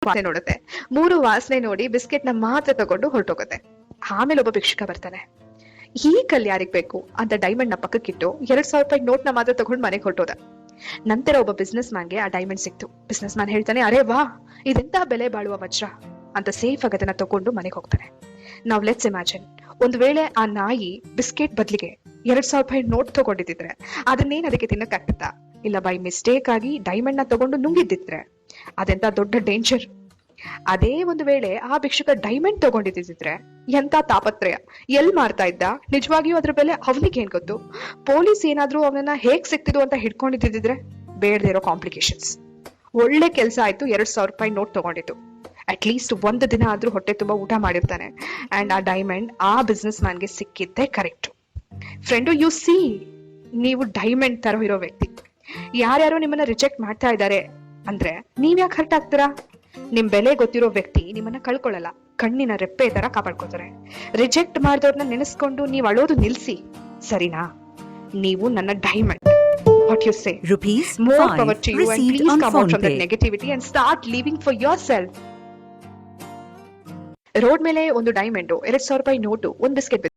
ವಾಸನೆ ನೋಡುತ್ತೆ. 3 ವಾಸನೆ ನೋಡಿ ಬಿಸ್ಕೆಟ್ ನ ಮಾತ್ರ ತಗೊಂಡು ಹೊರಟೋಗುತ್ತೆ. ಆಮೇಲೆ ಒಬ್ಬ ಭಿಕ್ಷುಕ ಬರ್ತಾನೆ. ಈ ಕಲ್ ಯಾರಿಗ್ ಬೇಕು ಅಂತ ಡೈಮಂಡ್ ನ ಪಕ್ಕಕ್ಕಿಟ್ಟು 2,000 ರೂಪಾಯಿ ನೋಟ್ ನ ಮಾತ್ರ ತಗೊಂಡು ಮನೆಗೆ ಹೊರಟೋದ. ನಂತರ ಒಬ್ಬ ಬಿಸ್ನೆಸ್ ಮ್ಯಾನ್ಗೆ ಆ ಡೈಮಂಡ್ ಸಿಕ್ತು. ಬಿಸ್ನೆಸ್ ಮ್ಯಾನ್ ಹೇಳ್ತಾನೆ, ಅರೆ ವಾ, ಇದೆಂತ ಬೆಲೆ ಬಾಳುವ ವಜ್ರ ಅಂತ ಸೇಫ್ ಆಗಿ ಅದನ್ನ ತಗೊಂಡು ಮನೆಗೆ ಹೋಗ್ತಾನೆ. ನಾವ್ ಲೆಟ್ಸ್ ಇಮ್ಯಾಜಿನ್, ಒಂದ್ ವೇಳೆ ಆ ನಾಯಿ ಬಿಸ್ಕೆಟ್ ಬದ್ಲಿಗೆ 2,000 ರೂಪಾಯಿ ನೋಟ್ ತಗೊಂಡಿದ್ರೆ ಅದನ್ನೇನ್ ಅದಕ್ಕೆ ತಿನ್ನಕ್ಕಾಗ್ತಾ? ಇಲ್ಲ ಬೈ ಮಿಸ್ಟೇಕ್ ಆಗಿ ಡೈಮಂಡ್ ನ ತಗೊಂಡು ನುಂಗಿದ್ದಿದ್ರೆ ಅದೆಂತ ದೊಡ್ಡ ಡೇಂಜರ್. ಅದೇ ಒಂದು ವೇಳೆ ಆ ಭಿಕ್ಷುಕ ಡೈಮಂಡ್ ತಗೊಂಡಿದ್ದಿದ್ರೆ ಎಂತ ತಾಪತ್ರಯ, ಎಲ್ ಮಾರ್ತಾ ಇದ್ದ, ನಿಜವಾಗಿಯೂ ಅದ್ರ ಬೆಲೆ ಅವನಿಗೆ ಏನ್ ಗೊತ್ತು? ಪೊಲೀಸ್ ಏನಾದ್ರೂ ಅವನನ್ನ ಹೇಗ್ ಸಿಕ್ತಿದ್ರು ಅಂತ ಹಿಡ್ಕೊಂಡಿದ್ದಿದ್ರೆ ಬೇಡದೇ ಇರೋ ಕಾಂಪ್ಲಿಕೇಶನ್ಸ್. ಒಳ್ಳೆ ಕೆಲಸ ಆಯ್ತು, 2,000 ರೂಪಾಯಿ ನೋಟ್ ತಗೊಂಡಿತ್ತು. ಅಟ್ ಲೀಸ್ಟ್ ಒಂದು ದಿನ ಆದ್ರೂ ಹೊಟ್ಟೆ ತುಂಬಾ ಊಟ ಮಾಡಿರ್ತಾನೆ. ಅಂಡ್ ಆ ಡೈಮಂಡ್ ಆ ಬಿಸ್ನೆಸ್ ಮ್ಯಾನ್ಗೆ ಸಿಕ್ಕಿದ್ದೆ ಕರೆಕ್ಟ್. ಫ್ರೆಂಡು, ಯು ಸಿ, ನೀವು ಡೈಮಂಡ್ ತರ ಇರೋ ವ್ಯಕ್ತಿ. ಯಾರ್ಯಾರೋ ನಿಮ್ಮನ್ನ ರಿಜೆಕ್ಟ್ ಮಾಡ್ತಾ ಇದ್ದಾರೆ ಅಂದ್ರೆ ನೀವ್ ಯಾಕೆ ಹರ್ಟ್ ಆಗ್ತೀರಾ? ನಿಮ್ ಬೆಲೆ ಗೊತ್ತಿರೋ ವ್ಯಕ್ತಿ ನಿಮ್ಮನ್ನ ಕಳ್ಕೊಳ್ಳಲ್ಲ, ಕಣ್ಣಿನ ರೆಪ್ಪೆ ತರ ಕಾಪಾಡ್ಕೋತಾರೆ. ರಿಜೆಕ್ಟ್ ಮಾಡಿದವ್ರನ್ನ ನೆನೆಸ್ಕೊಂಡು ನೀವ್ ಅಳೋದು ನಿಲ್ಸಿ, ಸರಿನಾ? ನೀವು ನನ್ನ diamond. What you say? More power to you, and please come out from that negativity and start living for yourself. Road ಮೇಲೆ ಒಂದು ಡೈಮಂಡ್, 2,000 ರೂಪಾಯಿ ನೋಟು, ಒಂದು ಬಿಸ್ಕೆಟ್